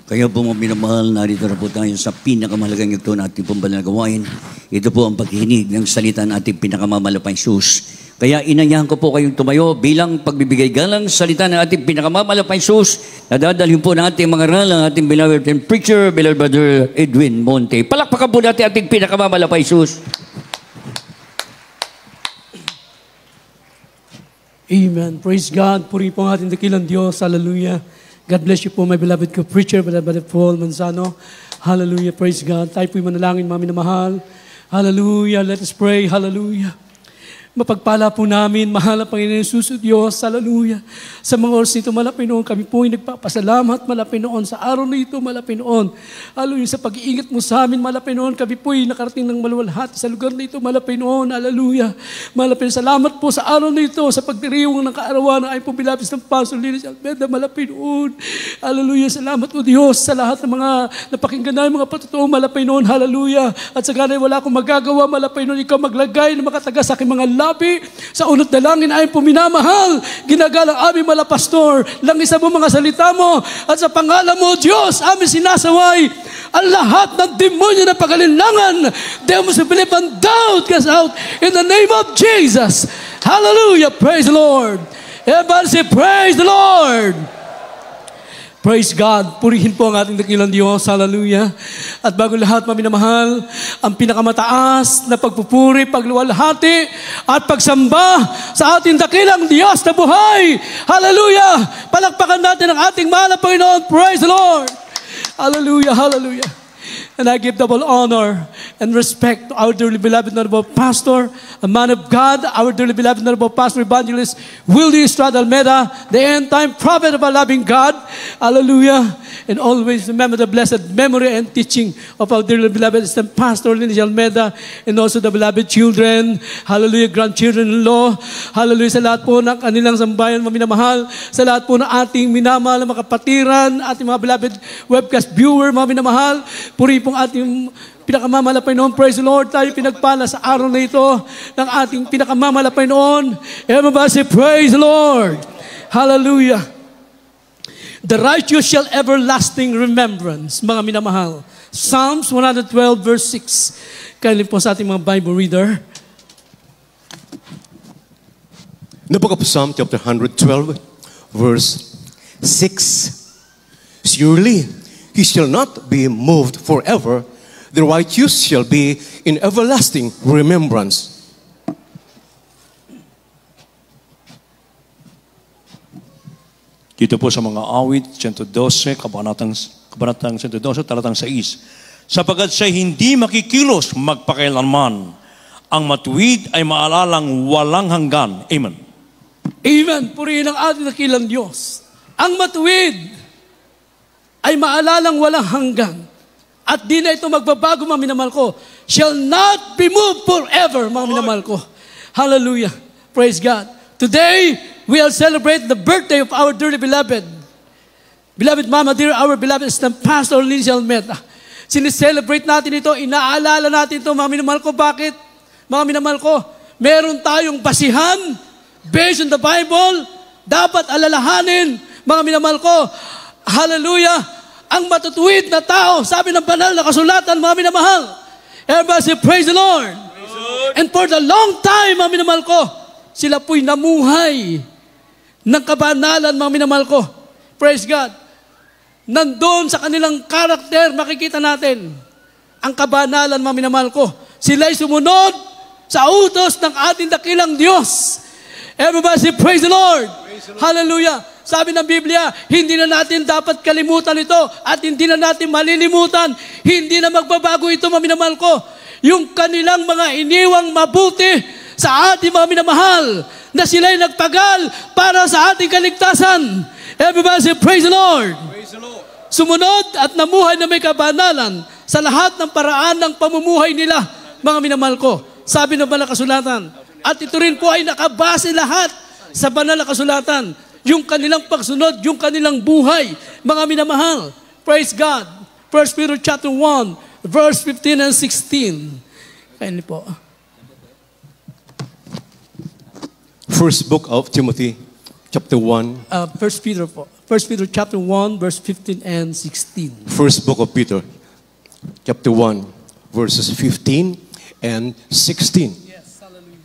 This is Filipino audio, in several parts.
Kaya po mga minamahal, narito na po tayo sa pinakamahalagang ito na ating pong banal na gawain. Ito po ang paghihinig ng salita ng ating pinakamamalapang Sus. Kaya inanyahan ko po kayong tumayo bilang pagbibigay galang salita ng ating pinakamamalapang Sus na dadalhin po ng ating mga ralang ating beloved and preacher, beloved brother Edwin Monte. Palakpakan po natin ating pinakamamalapang Sus. Amen. Praise God. Puri po ang ating dakilang Diyos. Hallelujah. God bless you po, my beloved co-preacher, beloved Paul Manzano. Hallelujah. Praise God. Tayo po'y manalangin, mga minamahal. Hallelujah. Let us pray. Hallelujah. Mapagpala po namin, mahal na Panginoon Jesus Diyos, hallelujah. Sa mga oras nito, malapit noon, kami po ay nagpapasalamat, malapit noon sa araw na ito, malapit noon. Hallelujah, sa pag-iingat mo sa amin, malapit noon, kami po ay nakarating ng maluwalhati sa lugar na ito, malapit noon, hallelujah. Malapit, salamat po sa araw na ito, sa pagdiriwang ng kaarawan na ay po bilapis ng Pastor Linis Almeda, malapit noon. Hallelujah, salamat po Diyos sa lahat ng mga napakinggan namin, mga patutuong malapit noon, hallelujah. At sa ganay, wala akong magagawa, malapit noon, ikaw maglagay na makataga sa aking mga labi, sa unot dalangin ay puminamahal, ginagalang aming mala pastor, langis mo mga salita mo, at sa pangalan mo, Diyos, aming sinasaway, ang lahat ng demonyo na pagalinlangan, demons of belief and doubt, cast out, in the name of Jesus. Hallelujah, praise the Lord. Everybody say, praise the Lord. Praise God. Purihin po ang ating dakilang Diyos. Hallelujah. At bago lahat, maminamahal, ang pinakamataas na pagpupuri, pagluwalhati, at pagsamba sa ating dakilang Diyos na buhay. Hallelujah. Palakpakan natin ang ating mahal na Panginoon. Praise the Lord. Hallelujah. Hallelujah. And I give double honor and respect to our dearly beloved Honorable Pastor, a man of God, our dearly beloved Honorable Pastor Evangelist Willie Estrada Almeda, the end-time prophet of our loving God. Hallelujah. And always remember the blessed memory and teaching of our dearly beloved Pastor Linis Almeda, and also the beloved children, hallelujah, grandchildren-in-law, hallelujah, sa lahat po ng kanilang sambayan, maminamahal, sa lahat po ng ating minamahal, mga kapatiran, ating mga beloved webcast viewer, maminamahal, puri pong ating pinakamamalapay noon. Praise the Lord. Tayo pinagpala sa araw na ito ng ating pinakamamalapay noon. Everybody say, praise the Lord. Hallelujah. The righteous shall everlasting remembrance. Mga minamahal. Psalms 112 verse 6. Kailin po sa ating mga Bible reader. The book of Psalm chapter 112 verse 6. Surely he shall not be moved forever. The righteous shall be in everlasting remembrance. Dito po sa mga awit, 112, kabanatang 112, talatang 6. Sapagat siya hindi makikilos magpakailanman, ang matuwid ay maalalang walang hanggan. Amen. Amen. Purihin ang ating dakilang Diyos. Ang matuwid ay maalalang walang hanggan. At di na ito magbabago, mga minamahal ko. Shall not be moved forever, mga minamahal ko. Hallelujah. Praise God. Today, we will celebrate the birthday of our dearly beloved. Beloved Mama, dear, our beloved Pastor Linis Almeda. Sineselebrate natin ito, inaalala natin ito, mga minamahal ko. Bakit? Mga minamahal ko, meron tayong basihan, based on the Bible, dapat alalahanin, mga minamahal ko, hallelujah, ang matutuwid na tao, sabi ng banal na kasulatan, mga minamahal. Everybody say, praise the Lord. Praise the Lord. And for the long time, mga minamahal ko, sila po'y namuhay ng kabanalan, mga minamahal ko. Praise God. Nandun sa kanilang karakter, makikita natin ang kabanalan, mga minamahal ko. Sila'y sumunod sa utos ng ating dakilang Diyos. Everybody say, praise the Lord. Praise the Lord. Hallelujah. Sabi ng Biblia, hindi na natin dapat kalimutan ito at hindi na natin malilimutan. Hindi na magbabago ito, mga minamahal ko. Yung kanilang mga iniwang mabuti sa ating mga minamahal na sila'y nagpagal para sa ating kaligtasan. Everybody say, praise the Lord. Praise the Lord. Sumunod at namuhay na may kabanalan sa lahat ng paraan ng pamumuhay nila, mga minamahal ko. Sabi ng banal na kasulatan. At ito rin po ay nakabase lahat sa banal na kasulatan. Yung kanilang pagsunod, yung kanilang buhay, mga minamahal. Praise God. 1 Peter chapter 1, verse 15 and 16. Kainin po. First book of Timothy, chapter 1. 1 Peter po. 1 1 Peter chapter 1, verse 15 and 16. First book of Peter, chapter 1, verses 15 and 16. Yes, hallelujah.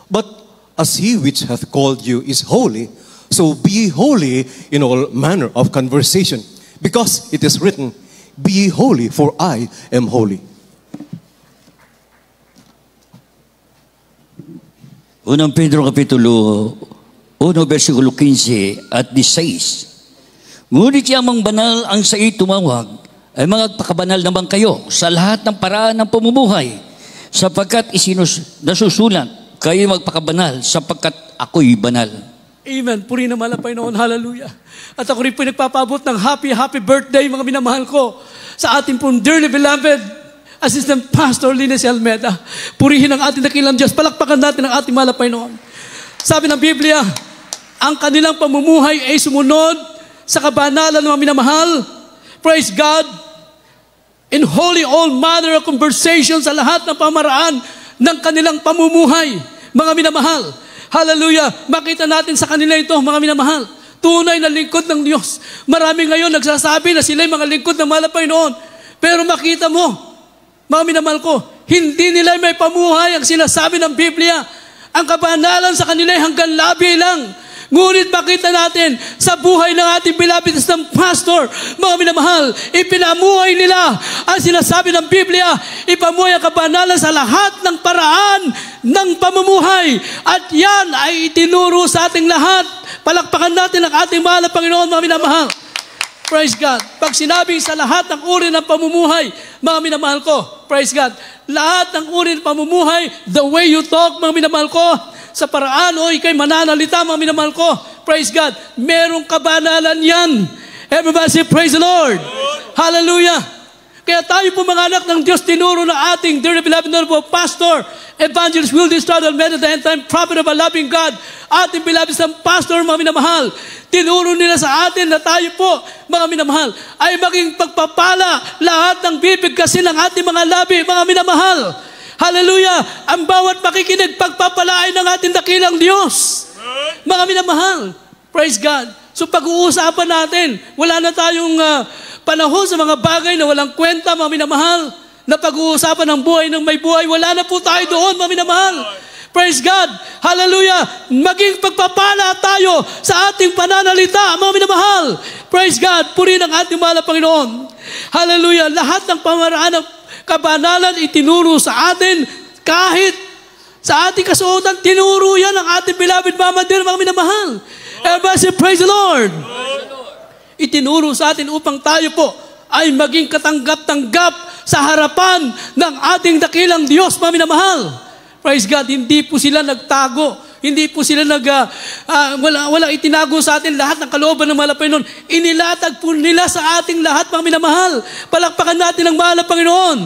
But as he which hath called you is holy, so be ye holy in all manner of conversation. Because it is written, Be ye holy, for I am holy. Unang Pedro Kapitulo 1, versikulo 15 at 16. Ngunit yamang banal ang sa tumawag, ay magpakabanal naman kayo sa lahat ng paraan ng pamumuhay, sapagkat nasusulat, kayo magpakabanal sapagkat ako'y banal. Amen. Puri naman ang Panginoon. Hallelujah. At ako rin po nagpapabot ng happy birthday, mga minamahal ko, sa ating pong dearly beloved Assistant Pastor Linus Almeida. Purihin ang ating dakilang Diyos. Palakpakan natin ang ating mahal na Panginoon. Sabi ng Biblia, ang kanilang pamumuhay ay sumunod sa kabanalan ng mga minamahal. Praise God. In holy all manner of conversation sa lahat ng pamaraan ng kanilang pamumuhay. Mga minamahal. Hallelujah. Makita natin sa kanila ito, mga minamahal. Tunay na lingkod ng Diyos. Marami ngayon nagsasabi na sila'y mga lingkod ng mahal na Panginoon. Pero makita mo, mga minamahal ko, hindi nila may pamuhay ang sinasabi ng Biblia. Ang kabanalan sa kanila ay hanggang labi lang. Ngunit makita natin sa buhay ng ating beloved ng pastor, mga minamahal, ipinamuhay nila ang sinasabi ng Biblia. Ipamuhay ang kabanalan sa lahat ng paraan ng pamumuhay. At yan ay itinuro sa ating lahat. Palakpakan natin ang ating mahal na Panginoon, mga minamahal. Praise God. Pag sinabing sa lahat ng uri ng pamumuhay, mga minamahal ko, praise God, lahat ng uri ng pamumuhay, the way you talk, mga minamahal ko, sa paraan o ikay mananalita, mga minamahal ko, praise God, merong kabanalan yan. Everybody say, praise the Lord. Hallelujah. Kaya tayo po mga anak ng Diyos, tinuro na ating dearly beloved honorable pastor, evangelist Wildy Stroud Almeida, the end-time prophet of a loving God, ating beloved ng pastor, mga minamahal, tinuro nila sa atin na tayo po, mga minamahal, ay maging pagpapala lahat ng bibigkasin ng ating mga labi, mga minamahal. Hallelujah! Ang bawat makikinig, pagpapalain ng ating dakilang Diyos. Mga minamahal, praise God. So pag-uusapan natin, wala na tayong panahon sa mga bagay na walang kwenta, mga minamahal, na pag-uusapan ng buhay ng may buhay, wala na po tayo doon, mga minamahal. Praise God. Hallelujah. Maging pagpapala tayo sa ating pananalita, mga minamahal. Praise God. Purihin ang ating mahal na Panginoon. Hallelujah. Lahat ng pamaraan ng kabanalan itinuro sa atin, kahit sa ating kasuotan, tinuro yan ang ating beloved Mama dear, mga minamahal. Everybody say, praise the Lord. Itinuro sa atin upang tayo po ay maging katanggap-tanggap sa harapan ng ating dakilang Diyos, mga minamahal. Praise God, hindi po sila nagtago. Hindi po sila wala itinago sa atin lahat ng kalooban ng mahal na Panginoon. Inilatag po nila sa ating lahat, mga minamahal. Palakpakan natin ang mahal na Panginoon.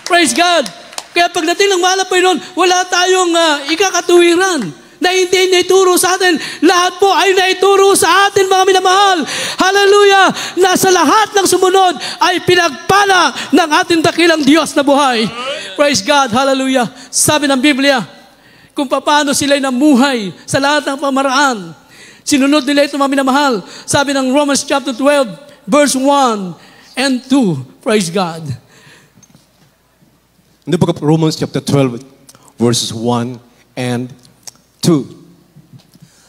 Praise God. Kaya pagdating ng mahal na Panginoon, wala tayong ikakatuwiran na hindi naituro sa atin. Lahat po ay naituro sa atin, mga minamahal. Hallelujah! Na sa lahat ng sumunod ay pinagpala ng ating dakilang Diyos na buhay. Praise God! Hallelujah! Sabi ng Biblia, kung paano sila namuhay sa lahat ng pamaraan. Sinunod nila ito, mga minamahal. Sabi ng Romans chapter 12, verse 1 and 2. Praise God! In the book of Romans chapter 12, verses 1 and 2.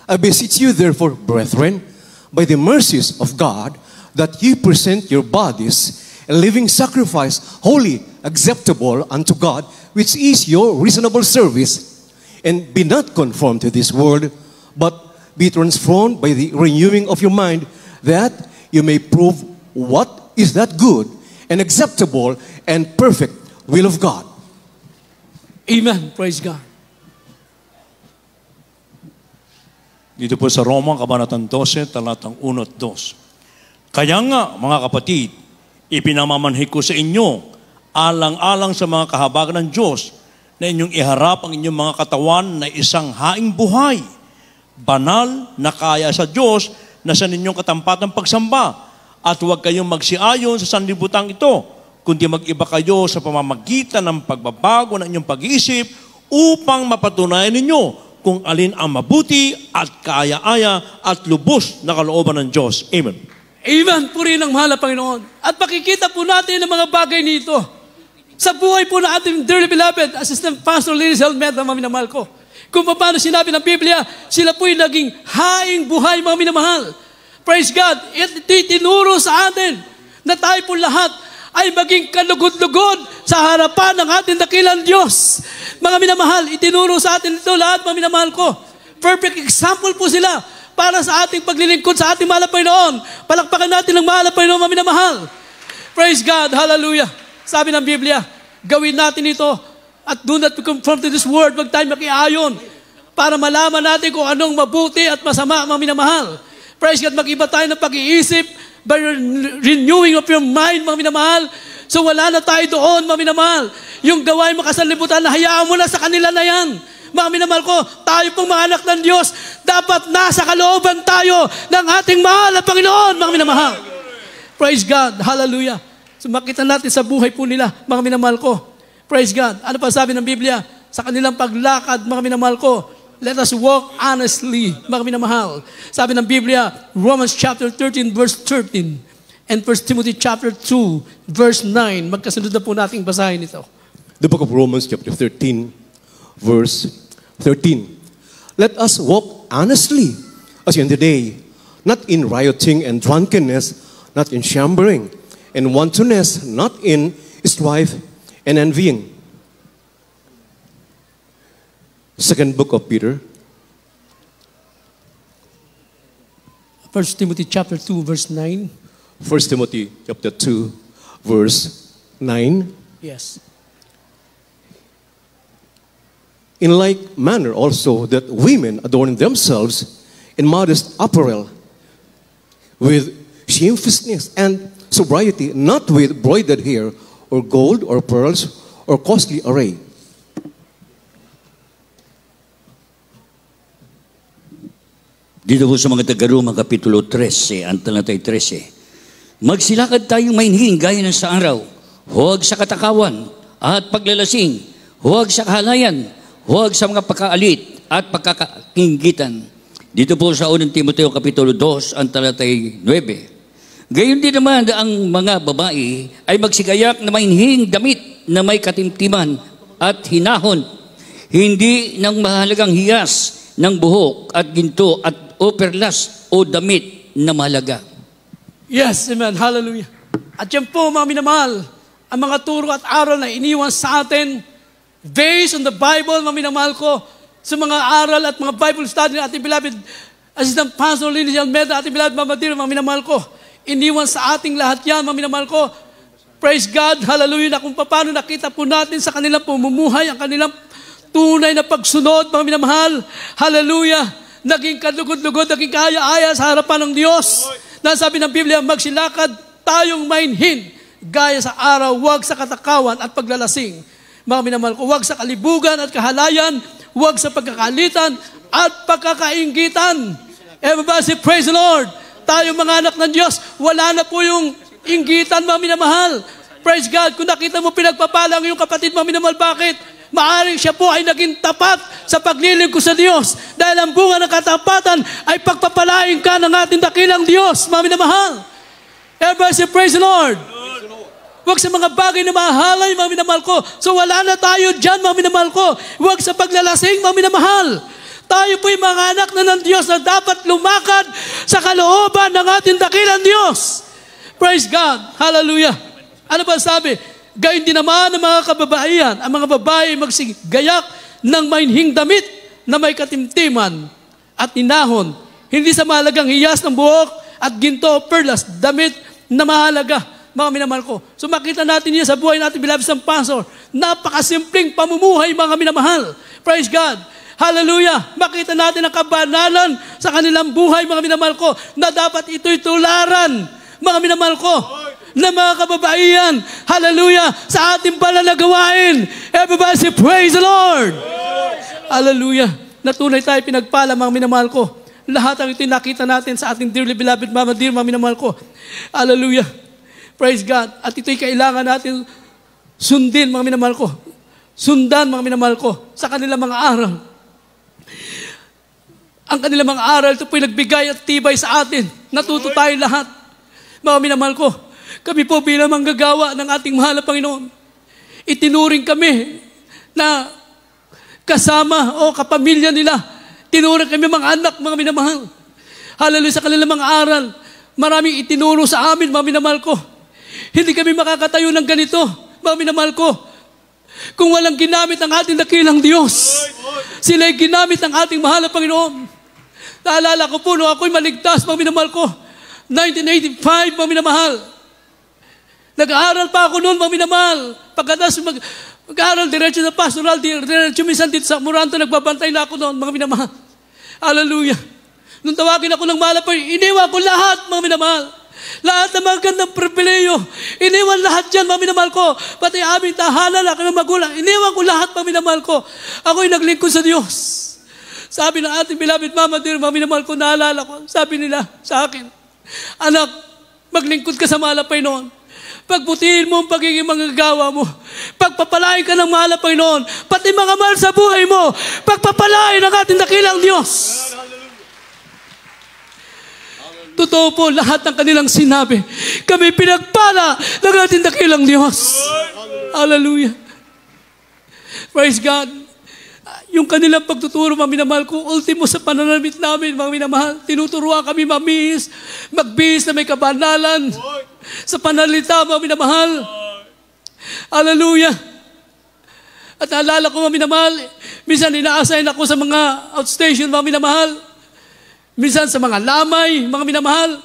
I beseech you therefore, brethren, by the mercies of God, that ye present your bodies a living sacrifice, holy, acceptable unto God, which is your reasonable service. And be not conformed to this world, but be transformed by the renewing of your mind, that you may prove what is that good and acceptable and perfect will of God. Amen. Praise God. Dito po sa Roma, Kabanatang 12, talatang 1 at 2. Kaya nga, mga kapatid, ipinamamanhik ko sa inyo, alang-alang sa mga kahabagan ng Diyos, na inyong iharap ang inyong mga katawan na isang haing buhay, banal na kaya sa Diyos na sa ninyong katampatang pagsamba, at huwag kayong magsiayon sa sanlibutan ito, kundi mag-iba kayo sa pamamagitan ng pagbabago ng inyong pag-iisip upang mapatunayan ninyo kung alin ang mabuti at kaaya-aya at lubos na kalooban ng Diyos. Amen. Amen. Purihin ang mahal na Panginoon. At makikita po natin ang mga bagay nito sa buhay po na ating dearly beloved Assistant Pastor Linis Helmet, mga minamahal ko. Kung paano sinabi ng Biblia, sila po'y naging haing buhay, mga minamahal. Praise God. Itinuro sa atin na tayo po lahat ay maging kalugod-lugod sa harapan ng ating dakilang Diyos. Mga minamahal, itinuro sa atin ito lahat, mga minamahal ko. Perfect example po sila para sa ating paglilingkod sa ating mahal na Panginoon. Palakpakan natin ang mahal na Panginoon, mga minamahal. Praise God. Hallelujah. Sabi ng Biblia, gawin natin ito at do not be conformed to this world. Huwag tayo makiayon para malaman natin kung anong mabuti at masama, mga minamahal. Praise God, mag-iba tayo ng pag-iisip by renewing of your mind, mga minamahal. So wala na tayo doon, mga minamahal. Yung gawain makasalibutan, hayaan mo na sa kanila na yan. Mga minamahal ko, tayo pong mga anak ng Diyos, dapat nasa kalooban tayo ng ating mahal na Panginoon, mga minamahal. Praise God, hallelujah. So makita natin sa buhay po nila, mga minamahal ko. Praise God. Ano pa sabi ng Biblia? Sa kanilang paglakad, mga minamahal ko, let us walk honestly, mga minamahal. Sabi ng Biblia, Romans chapter 13, verse 13, and 1 Timothy chapter 2, verse 9. Magkasunod na po nating basahin ito. The book of Romans chapter 13, verse 13. Let us walk honestly as in the day, not in rioting and drunkenness, not in chambering, and wantonness, not in strife and envying. Second book of Peter. 1 Timothy chapter 2, verse 9. 1 Timothy chapter 2, verse 9. Yes. In like manner also that women adorn themselves in modest apparel, with shamefacedness and sobriety, not with broidered hair or gold or pearls or costly array. Dito po sa mga taga-Roma, Kapitulo 13, ang talatay 13. Magsilakad tayong mainhin gaya ng sa araw, huwag sa katakawan at paglalasing, huwag sa kahalayan, huwag sa mga pagkaalit at pagkakainggitan. Dito po sa 1 Timoteo Kapitulo 2, ang talatay 9. Gayon din naman ang mga babae ay magsigayak na mainhing damit na may katimtiman at hinahon, hindi ng mahalagang hiyas ng buhok at ginto at o perlas o damit na mahalaga. Yes, amen. Hallelujah. At yan po, mga minamahal, ang mga turo at aral na iniwan sa atin based on the Bible, mga minamahal ko, sa mga aral at mga Bible study na ating beloved Assistant Pastor Linis Almeida, ating beloved Mama Dear, mga minamahal ko. Iniwan sa ating lahat yan, mga minamahal ko. Praise God, hallelujah, na kung paano nakita po natin sa kanilang pumumuhay, ang kanilang tunay na pagsunod, mga minamahal. Hallelujah, naging kalugod-lugod, naging kaya-aya sa harapan ng Diyos. Nasabi ng Biblia, magsilakad tayong mainhin, gaya sa araw, huwag sa katakawan at paglalasing. Mga minamahal ko, huwag sa kalibugan at kahalayan, huwag sa pagkakalitan at pagkakainggitan. Everybody, praise the Lord. Tayo mga anak ng Diyos, wala na po yung inggitan, mga minamahal. Praise God. Kung nakita mo pinagpapalang yung kapatid, mga minamahal, bakit? Maaring siya po ay naging tapat sa paglilingkod sa Diyos. Dahil ang bunga ng katapatan ay pagpapalain ka ng ating dakilang Diyos, mga minamahal. Everybody say, praise the Lord. Huwag sa mga bagay na mahalay, mga minamahal ko. So wala na tayo dyan, mga minamahal ko. Huwag sa paglalasing, mga minamahal. Tayo po'y mga anak na ng Diyos na dapat lumakad sa kalooban ng ating dakilang Diyos. Praise God. Hallelujah. Ano ba sabi? Gayon din naman ang mga kababaihan, ang mga babae magsigayak ng mainhing damit na may katimtiman at ninahon, hindi sa mahalagang hiyas ng buhok at ginto o perlas, damit na mahalaga, mga minamahal ko. So makita natin yan sa buhay natin, beloved ng pastor. Napakasimpleng pamumuhay, mga minamahal. Praise God. Hallelujah. Makita natin ang kabanalan sa kanilang buhay, mga minamahal ko, na dapat ito'y tularan, mga minamahal ko, na mga kababaihan. Hallelujah. Sa ating banal na gawain. Everybody say, praise the Lord. Hallelujah. Natunay tayo pinagpala, mga minamahal ko. Lahat ang ito'y nakita natin sa ating dearly beloved Mama Dear, mga minamahal ko. Hallelujah. Praise God. At ito'y kailangan natin sundin, mga minamahal ko. Sundan, mga minamahal ko, sa kanilang mga aral. Ang kanilang mga aral, ito po'y nagbigay at tibay sa atin. Natuto tayo lahat. Mga minamahal ko, kami po bilang manggagawa ng ating mahal na Panginoon, itinuring kami na kasama o kapamilya nila. Tinuring kami mga anak, mga minamahal. Hallelujah, sa kanilang mga aral. Maraming itinuro sa amin, mga minamahal ko. Hindi kami makakatayo ng ganito, mga minamahal ko. Kung walang ginamit ang ating dakilang Diyos, sila'y ginamit ng ating mahal na Panginoon. Naalala ko po, nung ako'y maligtas, mga minamahal ko, 1985, mga minamahal. Nag-aaral pa ako noon, mga minamahal. Pagkatapos mag-aaral, diretso sa pastoral, diretso minsan dito sa Moranto, nagbabantay na ako noon, mga minamahal. Hallelujah. Nung tawagin ako ng malapay, iniwan ko lahat, mga minamahal. Lahat ng mga gandang pribileyo. Iniwan lahat dyan, mga minamahal ko. Pati aming tahanan, aking magulang. Iniwan ko lahat, mga minamahal ko. Ako'y naglingkod sa Diyos. Sabi ng ating beloved Mama Dear, mga minamahal ko, naalala ko. Sabi nila sa akin, anak, maglingkod ka sa malapay noon. Pagbutihin mo ang pagiging manggagawa mo. Pagpapalain ka ng mahal na Panginoon. Pati mga mahal sa buhay mo. Pagpapalain ang ating dakilang Diyos. Totoo po, lahat ng kanilang sinabi. Kami pinagpala ng ating dakilang Diyos. Hallelujah. Praise God. Yung kanilang pagtuturo, mga minamahal ko, ultimo sa pananamit namin, mga minamahal, tinuturuan kami mabihis, magbihis na may kabanalan sa panalita, mga minamahal. Hallelujah. At naalala ko, mga minamahal, minsan ina-assign ako sa mga outstation, mga minamahal. Minsan sa mga lamay, mga minamahal,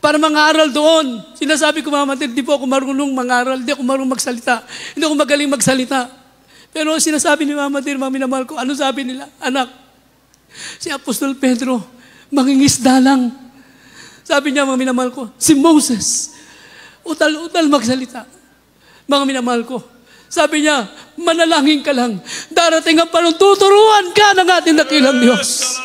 para mangaral doon. Sinasabi ko, mga matid, di po ako marunong mangaral, di ako marunong magsalita, hindi ako magaling magsalita. Pero sinasabi ni Mama Dear, mga minamahal ko, ano sabi nila? Anak, si Apostol Pedro, mangingisda lang. Sabi niya, mga minamahal ko, si Moses, utal-utal magsalita. Mga minamahal ko, sabi niya, manalangin ka lang. Darating ang panahon, tuturuan ka ng ating dakilang Diyos.